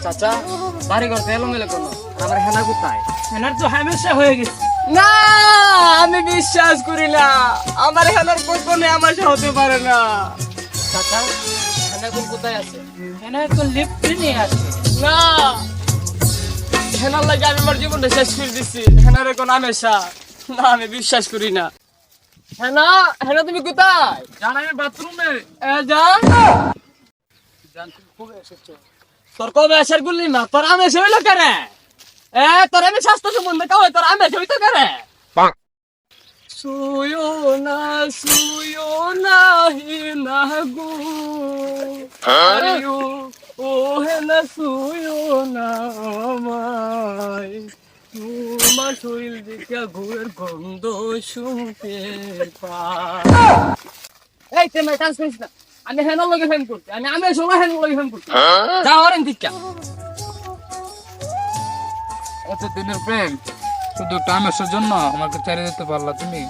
চাচা বাড়ি ঘর তো এলোমেলো কোনো আমার হেনা কোথায়? হেনার তো হামেশা হয়ে গেছে। না আমি বিশ্বাস করি না, আমার হেনার কোনো আমার সাথে হতে পারে না। চাচা হেনা কোন কোথায় আছে? হেনা তো লিফটে নিয়ে আসে। না হেনার লাগে আমি আমার জীবনটা শেষ করে দিচ্ছি, হেনার কোন আমেশা না, আমি বিশ্বাস করি না। হেনা হেনা তুমি কোথায়? জান আমি বাথরুমে। জান জান তুমি কবে এসেছো? তোর কবে আসার গুলি না, তোর আমেশা হইলো কেরে? তোর আমি স্বাস্থ্য সম্বন্ধে কাউ তোর আমেশা হইতো কেরে? শুয়ো না হি না গো আয়ো ও হে না শুয়ো না আমায়, তোমার শরীর দেখে ঘুরের গন্ধ শুনতে পাই। এই তেমন কাজ করিস না, আমি হেনার লগে ফোন করছি, আমি সময় হেনার লগে ফোন করছি। যাও আর দিকা এত দিনের প্রেম শুধু একটা আমের জন্য আমাকে ছেড়ে দিতে পারলা তুমি?